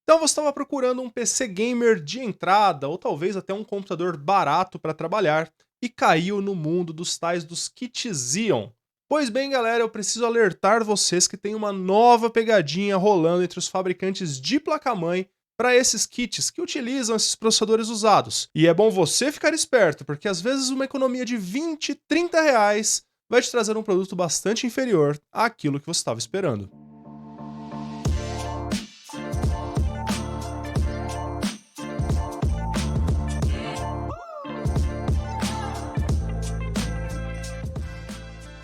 Então você estava procurando um PC gamer de entrada, ou talvez até um computador barato para trabalhar, e caiu no mundo dos tais dos kits Xeon. Pois bem, galera, eu preciso alertar vocês que tem uma nova pegadinha rolando entre os fabricantes de placa-mãe para esses kits que utilizam esses processadores usados. E é bom você ficar esperto, porque às vezes uma economia de 20, 30 reais vai te trazer um produto bastante inferior àquilo que você estava esperando.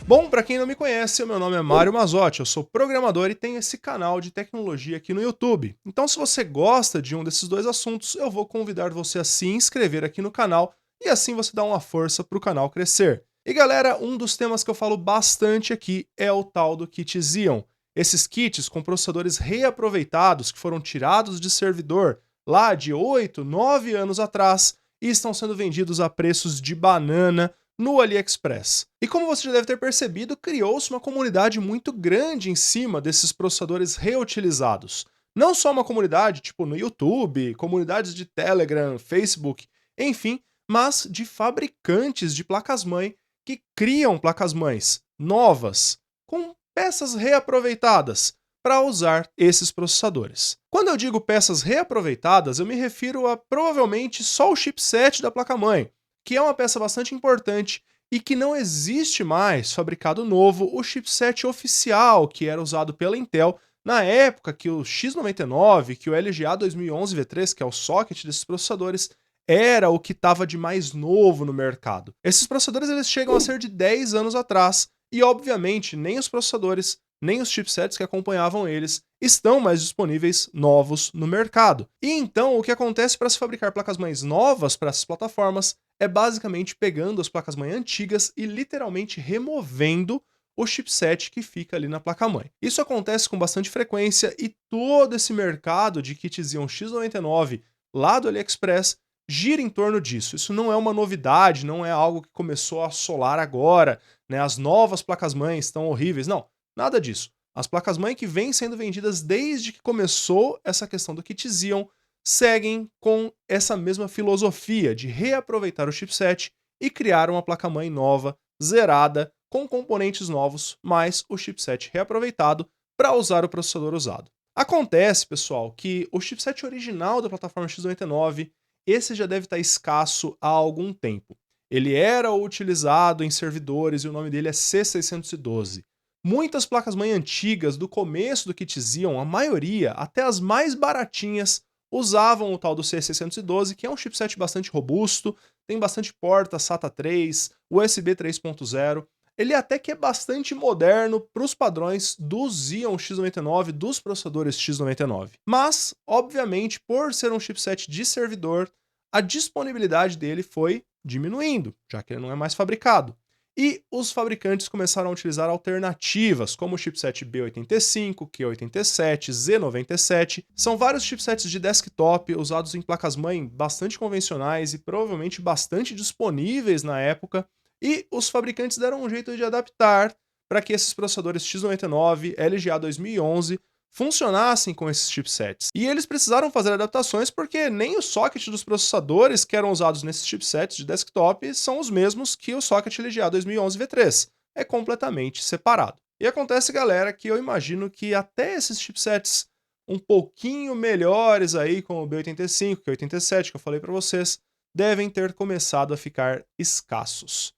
Bom, para quem não me conhece, o meu nome é Mário Mazotti, eu sou programador e tenho esse canal de tecnologia aqui no YouTube. Então, se você gosta de um desses dois assuntos, eu vou convidar você a se inscrever aqui no canal e assim você dá uma força para o canal crescer. E galera, um dos temas que eu falo bastante aqui é o tal do kit Xeon. Esses kits com processadores reaproveitados que foram tirados de servidor lá de 8, 9 anos atrás e estão sendo vendidos a preços de banana no AliExpress. E como você já deve ter percebido, criou-se uma comunidade muito grande em cima desses processadores reutilizados. Não só uma comunidade tipo no YouTube, comunidades de Telegram, Facebook, enfim, mas de fabricantes de placas-mãe que criam placas-mães novas, com peças reaproveitadas, para usar esses processadores. Quando eu digo peças reaproveitadas, eu me refiro a provavelmente só o chipset da placa-mãe, que é uma peça bastante importante e que não existe mais fabricado novo o chipset oficial que era usado pela Intel na época que o X99, que o LGA 2011 V3, que é o socket desses processadores, era o que estava de mais novo no mercado. Esses processadores eles chegam a ser de 10 anos atrás e, obviamente, nem os processadores, nem os chipsets que acompanhavam eles estão mais disponíveis novos no mercado. E então, o que acontece para se fabricar placas-mães novas para essas plataformas é basicamente pegando as placas-mãe antigas e literalmente removendo o chipset que fica ali na placa-mãe. Isso acontece com bastante frequência e todo esse mercado de kits Xeon X99 lá do AliExpress gira em torno disso. Isso não é uma novidade, não é algo que começou a assolar agora, né? As novas placas-mãe estão horríveis. Não, nada disso. As placas-mãe que vêm sendo vendidas desde que começou essa questão do kit Xeon seguem com essa mesma filosofia de reaproveitar o chipset e criar uma placa-mãe nova, zerada, com componentes novos, mais o chipset reaproveitado para usar o processador usado. Acontece, pessoal, que o chipset original da plataforma X99, esse já deve estar escasso há algum tempo. Ele era utilizado em servidores e o nome dele é C612. Muitas placas-mãe antigas do começo do kit Xeon, a maioria, até as mais baratinhas, usavam o tal do C612, que é um chipset bastante robusto, tem bastante porta SATA 3, USB 3.0. Ele até que é bastante moderno para os padrões do Xeon X99, dos processadores X99. Mas, obviamente, por ser um chipset de servidor, a disponibilidade dele foi diminuindo, já que ele não é mais fabricado. E os fabricantes começaram a utilizar alternativas, como o chipset B85, Q87, Z97. São vários chipsets de desktop usados em placas-mãe bastante convencionais e provavelmente bastante disponíveis na época, e os fabricantes deram um jeito de adaptar para que esses processadores X99, LGA 2011 funcionassem com esses chipsets. E eles precisaram fazer adaptações porque nem o socket dos processadores que eram usados nesses chipsets de desktop são os mesmos que o socket LGA 2011 V3. É completamente separado. E acontece, galera, que eu imagino que até esses chipsets um pouquinho melhores aí, como o B85, que é 87, que eu falei para vocês, devem ter começado a ficar escassos.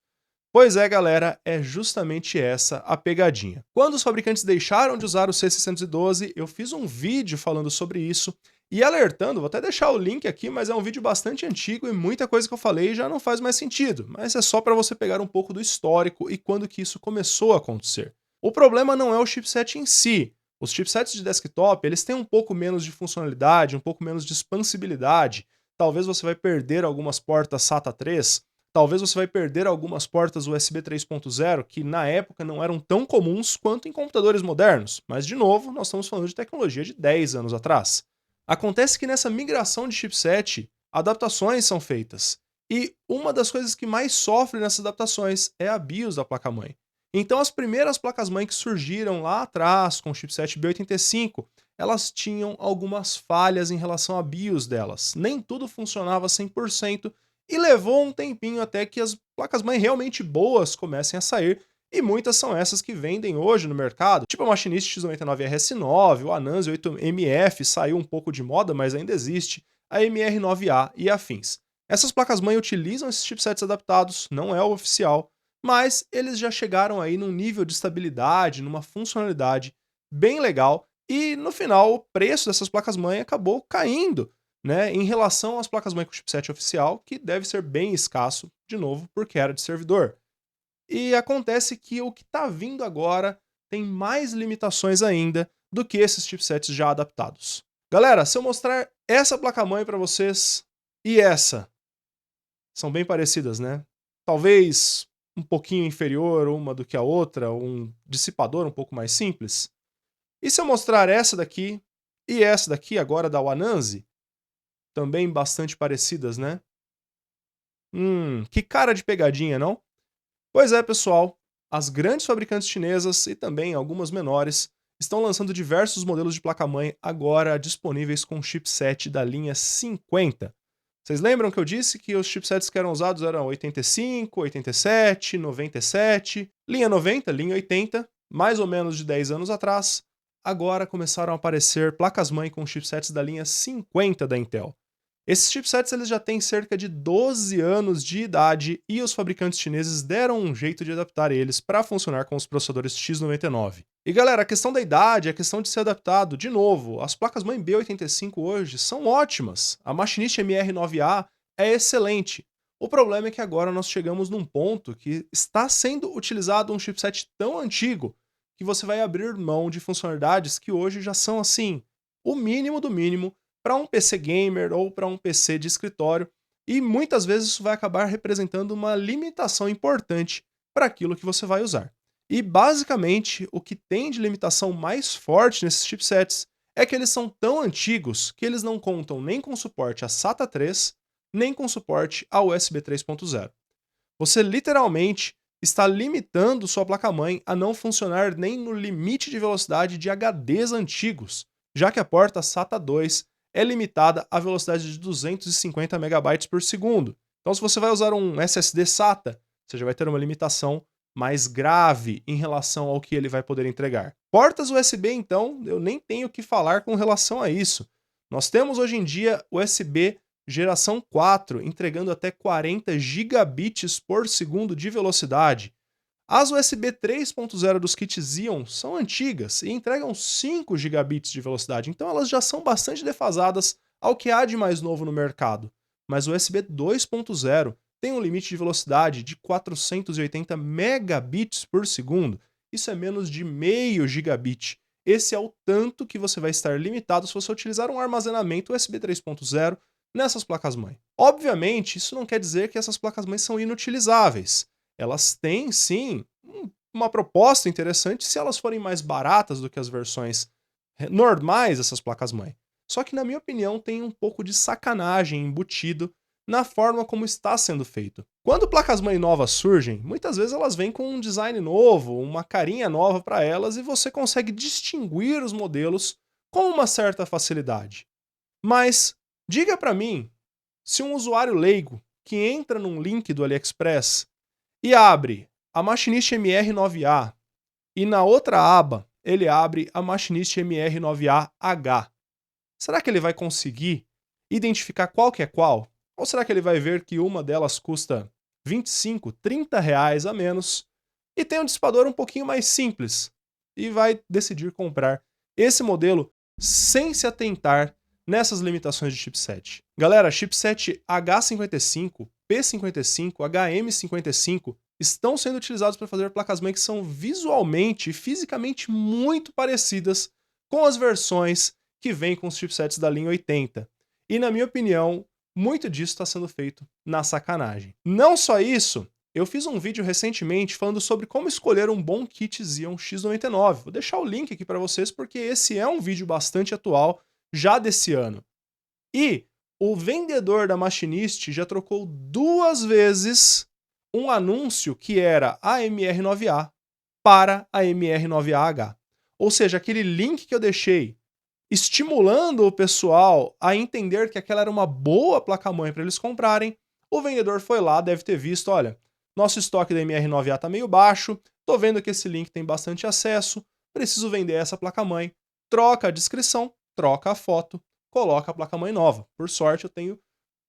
Pois é, galera, é justamente essa a pegadinha. Quando os fabricantes deixaram de usar o C612, eu fiz um vídeo falando sobre isso e alertando, vou até deixar o link aqui, mas é um vídeo bastante antigo e muita coisa que eu falei já não faz mais sentido, mas é só para você pegar um pouco do histórico e quando que isso começou a acontecer. O problema não é o chipset em si. Os chipsets de desktop, eles têm um pouco menos de funcionalidade, um pouco menos de expansibilidade. Talvez você vai perder algumas portas SATA 3, talvez você vai perder algumas portas USB 3.0 que na época não eram tão comuns quanto em computadores modernos, mas de novo, nós estamos falando de tecnologia de 10 anos atrás. Acontece que nessa migração de chipset, adaptações são feitas. E uma das coisas que mais sofre nessas adaptações é a BIOS da placa-mãe. Então as primeiras placas-mãe que surgiram lá atrás com o chipset B85, elas tinham algumas falhas em relação à BIOS delas. Nem tudo funcionava 100% e levou um tempinho até que as placas-mãe realmente boas comecem a sair, e muitas são essas que vendem hoje no mercado, tipo a Machinist X99RS9, o Anansi 8MF saiu um pouco de moda, mas ainda existe, a MR9A e afins. Essas placas-mãe utilizam esses chipsets adaptados, não é o oficial, mas eles já chegaram aí num nível de estabilidade, numa funcionalidade bem legal, e no final o preço dessas placas-mãe acabou caindo, né, em relação às placas-mãe com chipset oficial, que deve ser bem escasso, de novo, porque era de servidor. E acontece que o que está vindo agora tem mais limitações ainda do que esses chipsets já adaptados. Galera, se eu mostrar essa placa-mãe para vocês e essa, são bem parecidas, né? Talvez um pouquinho inferior uma do que a outra, um dissipador um pouco mais simples. E se eu mostrar essa daqui e essa daqui agora da Anansi, também bastante parecidas, né? Que cara de pegadinha, não? Pois é, pessoal, as grandes fabricantes chinesas e também algumas menores estão lançando diversos modelos de placa-mãe agora disponíveis com chipset da linha 50. Vocês lembram que eu disse que os chipsets que eram usados eram 85, 87, 97, linha 90, linha 80, mais ou menos de 10 anos atrás, agora começaram a aparecer placas-mãe com chipsets da linha 50 da Intel. Esses chipsets eles já têm cerca de 12 anos de idade e os fabricantes chineses deram um jeito de adaptar eles para funcionar com os processadores X99. E galera, a questão da idade, a questão de ser adaptado, de novo, as placas-mãe B85 hoje são ótimas. A Machinist MR9A é excelente. O problema é que agora nós chegamos num ponto que está sendo utilizado um chipset tão antigo que você vai abrir mão de funcionalidades que hoje já são assim, o mínimo do mínimo para um PC gamer ou para um PC de escritório, e muitas vezes isso vai acabar representando uma limitação importante para aquilo que você vai usar. E basicamente o que tem de limitação mais forte nesses chipsets é que eles são tão antigos que eles não contam nem com suporte a SATA 3, nem com suporte a USB 3.0. Você literalmente está limitando sua placa-mãe a não funcionar nem no limite de velocidade de HDs antigos, já que a porta SATA 2 é limitada à velocidade de 250 megabytes por segundo. Então, se você vai usar um SSD SATA, você já vai ter uma limitação mais grave em relação ao que ele vai poder entregar. Portas USB, então, eu nem tenho o que falar com relação a isso. Nós temos hoje em dia USB geração 4, entregando até 40 gigabits por segundo de velocidade. As USB 3.0 dos kits Xeon são antigas e entregam 5 gigabits de velocidade, então elas já são bastante defasadas ao que há de mais novo no mercado. Mas o USB 2.0 tem um limite de velocidade de 480 megabits por segundo. Isso é menos de meio gigabit. Esse é o tanto que você vai estar limitado se você utilizar um armazenamento USB 3.0 nessas placas-mãe. Obviamente, isso não quer dizer que essas placas-mãe são inutilizáveis. Elas têm, sim, uma proposta interessante se elas forem mais baratas do que as versões normais dessas placas-mãe. Só que, na minha opinião, tem um pouco de sacanagem embutido na forma como está sendo feito. Quando placas-mãe novas surgem, muitas vezes elas vêm com um design novo, uma carinha nova para elas e você consegue distinguir os modelos com uma certa facilidade. Mas, diga para mim, se um usuário leigo que entra num link do AliExpress e abre a Machinist MR9A e na outra aba ele abre a Machinist MR9AH, será que ele vai conseguir identificar qual que é qual? Ou será que ele vai ver que uma delas custa 25, 30 reais a menos e tem um dissipador um pouquinho mais simples e vai decidir comprar esse modelo sem se atentar nessas limitações de chipset? Galera, chipset H55, P55, HM55 estão sendo utilizados para fazer placas-mãe que são visualmente e fisicamente muito parecidas com as versões que vêm com os chipsets da linha 80. E na minha opinião, muito disso está sendo feito na sacanagem. Não só isso, eu fiz um vídeo recentemente falando sobre como escolher um bom kit Xeon X99. Vou deixar o link aqui para vocês porque esse é um vídeo bastante atual, já desse ano. E o vendedor da Machinist já trocou 2 vezes um anúncio que era a MR9A para a MR9AH. Ou seja, aquele link que eu deixei estimulando o pessoal a entender que aquela era uma boa placa-mãe para eles comprarem, o vendedor foi lá, deve ter visto, olha, nosso estoque da MR9A está meio baixo, tô vendo que esse link tem bastante acesso, preciso vender essa placa-mãe, troca a descrição, troca a foto, coloca a placa-mãe nova. Por sorte, eu tenho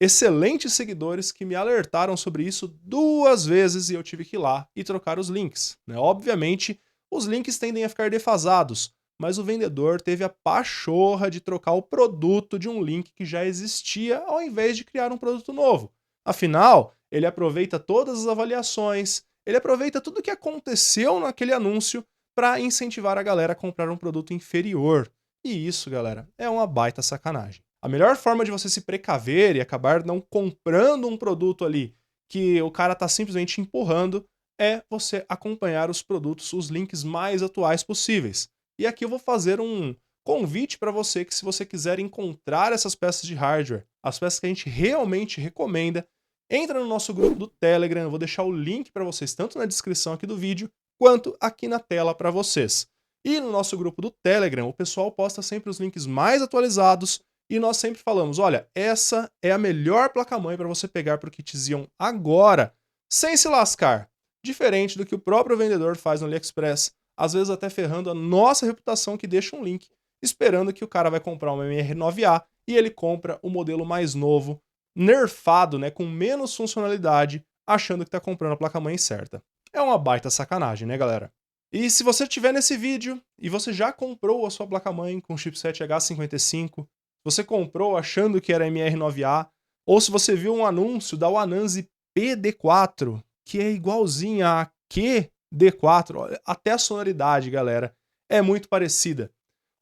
excelentes seguidores que me alertaram sobre isso 2 vezes e eu tive que ir lá e trocar os links, né? Obviamente, os links tendem a ficar defasados, mas o vendedor teve a pachorra de trocar o produto de um link que já existia ao invés de criar um produto novo. Afinal, ele aproveita todas as avaliações, ele aproveita tudo o que aconteceu naquele anúncio para incentivar a galera a comprar um produto inferior. E isso, galera, é uma baita sacanagem. A melhor forma de você se precaver e acabar não comprando um produto ali que o cara tá simplesmente empurrando é você acompanhar os produtos, os links mais atuais possíveis. E aqui eu vou fazer um convite para você que se você quiser encontrar essas peças de hardware, as peças que a gente realmente recomenda, entra no nosso grupo do Telegram, eu vou deixar o link para vocês tanto na descrição aqui do vídeo, quanto aqui na tela para vocês. E no nosso grupo do Telegram, o pessoal posta sempre os links mais atualizados e nós sempre falamos, olha, essa é a melhor placa-mãe para você pegar para o kit Xeon agora, sem se lascar. Diferente do que o próprio vendedor faz no AliExpress, às vezes até ferrando a nossa reputação que deixa um link, esperando que o cara vai comprar uma MR9A e ele compra o modelo mais novo, nerfado, né, com menos funcionalidade, achando que está comprando a placa-mãe certa. É uma baita sacanagem, né, galera? E se você estiver nesse vídeo e você já comprou a sua placa-mãe com chipset H55, você comprou achando que era MR9A, ou se você viu um anúncio da Wananzi PD4, que é igualzinha a QD4, olha, até a sonoridade, galera, é muito parecida.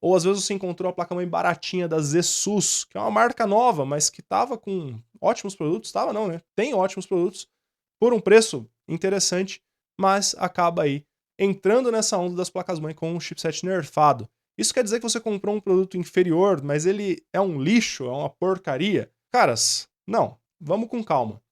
Ou às vezes você encontrou a placa-mãe baratinha da Zesus, que é uma marca nova, mas que estava com ótimos produtos, estava não, né? Tem ótimos produtos, por um preço interessante, mas acaba aí entrando nessa onda das placas-mãe com um chipset nerfado. Isso quer dizer que você comprou um produto inferior, mas ele é um lixo, é uma porcaria? Caras, não, vamos com calma.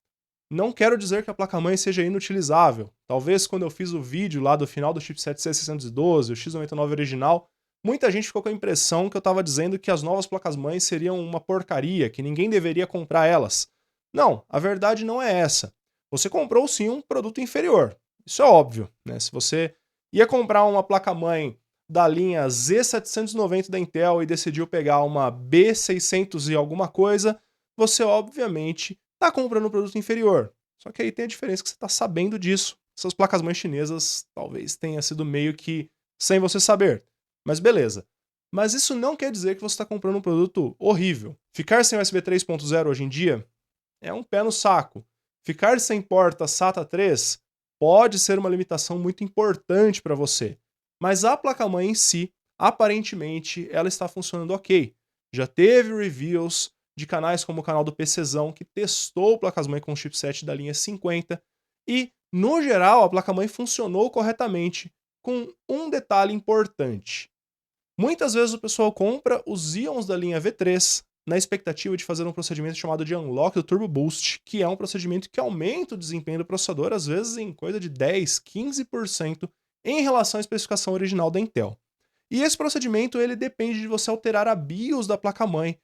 Não quero dizer que a placa-mãe seja inutilizável. Talvez quando eu fiz o vídeo lá do final do chipset C612, o X99 original, muita gente ficou com a impressão que eu estava dizendo que as novas placas-mães seriam uma porcaria, que ninguém deveria comprar elas. Não, a verdade não é essa. Você comprou sim um produto inferior. Isso é óbvio, né? Se você ia comprar uma placa-mãe da linha Z790 da Intel e decidiu pegar uma B600 e alguma coisa, você obviamente está comprando um produto inferior. Só que aí tem a diferença que você está sabendo disso. Essas placas-mães chinesas talvez tenha sido meio que sem você saber. Mas beleza. Mas isso não quer dizer que você está comprando um produto horrível. Ficar sem USB 3.0 hoje em dia é um pé no saco. Ficar sem porta SATA 3 pode ser uma limitação muito importante para você. Mas a placa-mãe em si, aparentemente, ela está funcionando ok. Já teve reviews de canais como o canal do PCzão, que testou placas-mãe com chipset da linha 50, e, no geral, a placa-mãe funcionou corretamente, com um detalhe importante. Muitas vezes o pessoal compra os Xeons da linha V3 na expectativa de fazer um procedimento chamado de Unlock do Turbo Boost, que é um procedimento que aumenta o desempenho do processador, às vezes em coisa de 10, 15% em relação à especificação original da Intel. E esse procedimento ele depende de você alterar a BIOS da placa-mãe.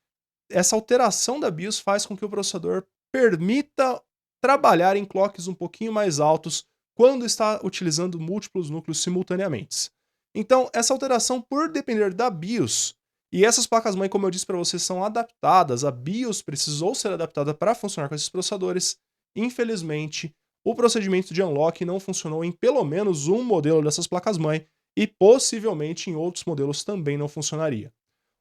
Essa alteração da BIOS faz com que o processador permita trabalhar em clocks um pouquinho mais altos quando está utilizando múltiplos núcleos simultaneamente. Então, essa alteração, por depender da BIOS, e essas placas-mãe, como eu disse para vocês, são adaptadas, a BIOS precisou ser adaptada para funcionar com esses processadores, infelizmente, o procedimento de unlock não funcionou em pelo menos um modelo dessas placas-mãe, e possivelmente em outros modelos também não funcionaria.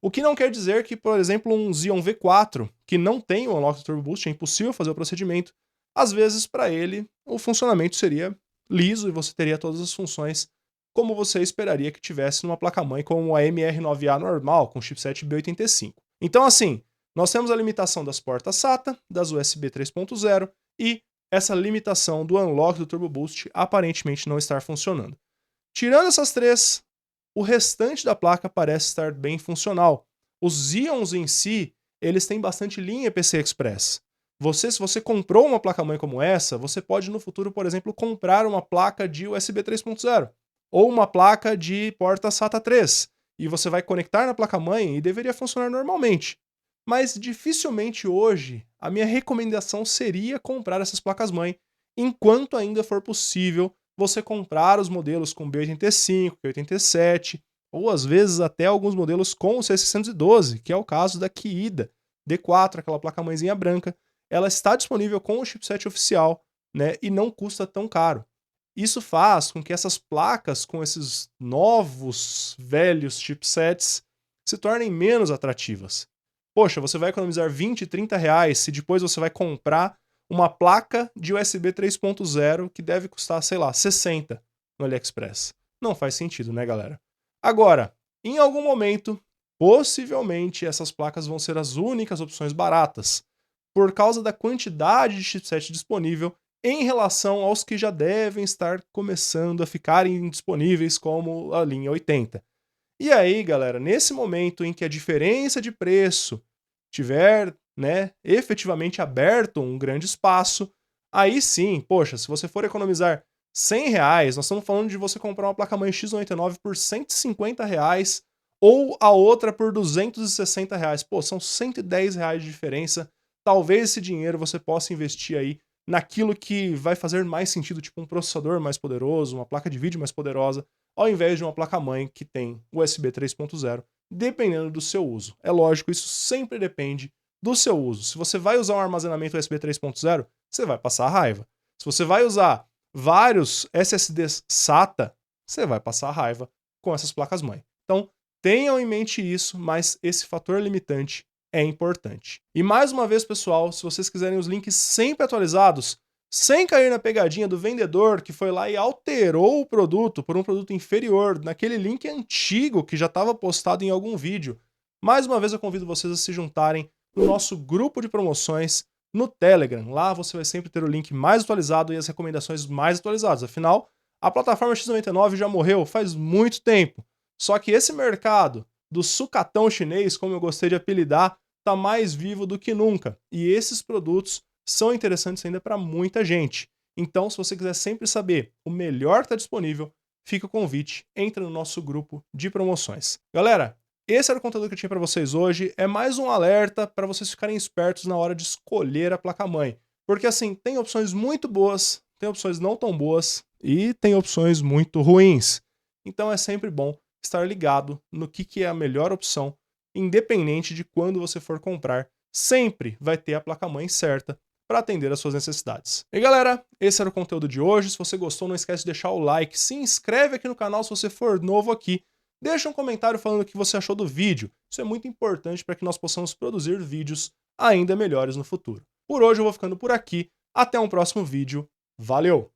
O que não quer dizer que, por exemplo, um Xeon V4, que não tem o Unlock do Turbo Boost, é impossível fazer o procedimento, às vezes para ele o funcionamento seria liso e você teria todas as funções como você esperaria que tivesse numa placa-mãe como a MR9A normal, com chipset B85. Então assim, nós temos a limitação das portas SATA, das USB 3.0 e essa limitação do Unlock do Turbo Boost aparentemente não estar funcionando. Tirando essas três, o restante da placa parece estar bem funcional. Os Xeons em si, eles têm bastante linha PCI Express. Se você comprou uma placa-mãe como essa, você pode no futuro, por exemplo, comprar uma placa de USB 3.0 ou uma placa de porta SATA 3. e você vai conectar na placa-mãe e deveria funcionar normalmente. Mas dificilmente hoje a minha recomendação seria comprar essas placas-mãe, enquanto ainda for possível você comprar os modelos com B85, B87, ou às vezes até alguns modelos com o C612, que é o caso da Kiida D4, aquela placa-mãezinha branca. Ela está disponível com o chipset oficial, né, e não custa tão caro. Isso faz com que essas placas com esses novos, velhos chipsets se tornem menos atrativas. Poxa, você vai economizar 20, 30 reais se depois você vai comprar uma placa de USB 3.0 que deve custar, sei lá, 60 no AliExpress. Não faz sentido, né, galera? Agora, em algum momento, possivelmente essas placas vão ser as únicas opções baratas, por causa da quantidade de chipset disponível em relação aos que já devem estar começando a ficarem disponíveis, como a linha 80. E aí, galera, nesse momento em que a diferença de preço tiver, né, efetivamente aberto um grande espaço, aí sim, poxa, se você for economizar 100 reais, nós estamos falando de você comprar uma placa-mãe X99 por 150 reais ou a outra por 260 reais. Pô, são 110 reais de diferença. Talvez esse dinheiro você possa investir aí naquilo que vai fazer mais sentido, tipo um processador mais poderoso, uma placa de vídeo mais poderosa, ao invés de uma placa-mãe que tem USB 3.0, dependendo do seu uso. É lógico, isso sempre depende do seu uso. Se você vai usar um armazenamento USB 3.0, você vai passar raiva. Se você vai usar vários SSDs SATA, você vai passar raiva com essas placas-mãe. Então, tenham em mente isso, mas esse fator limitante é importante. E mais uma vez, pessoal, se vocês quiserem os links sempre atualizados, sem cair na pegadinha do vendedor que foi lá e alterou o produto por um produto inferior, naquele link antigo que já estava postado em algum vídeo, mais uma vez eu convido vocês a se juntarem no nosso grupo de promoções no Telegram. Lá você vai sempre ter o link mais atualizado e as recomendações mais atualizadas. Afinal, a plataforma X99 já morreu faz muito tempo. Só que esse mercado do sucatão chinês, como eu gostei de apelidar, está mais vivo do que nunca. E esses produtos são interessantes ainda para muita gente. Então, se você quiser sempre saber o melhor que está disponível, fica o convite, entra no nosso grupo de promoções. Galera, esse era o conteúdo que eu tinha para vocês hoje. É mais um alerta para vocês ficarem espertos na hora de escolher a placa-mãe. Porque assim, tem opções muito boas, tem opções não tão boas e tem opções muito ruins. Então é sempre bom estar ligado no que é a melhor opção, independente de quando você for comprar. Sempre vai ter a placa-mãe certa para atender às suas necessidades. E galera, esse era o conteúdo de hoje. Se você gostou, não esquece de deixar o like, se inscreve aqui no canal se você for novo aqui, deixa um comentário falando o que você achou do vídeo. Isso é muito importante para que nós possamos produzir vídeos ainda melhores no futuro. Por hoje eu vou ficando por aqui, até um próximo vídeo. Valeu!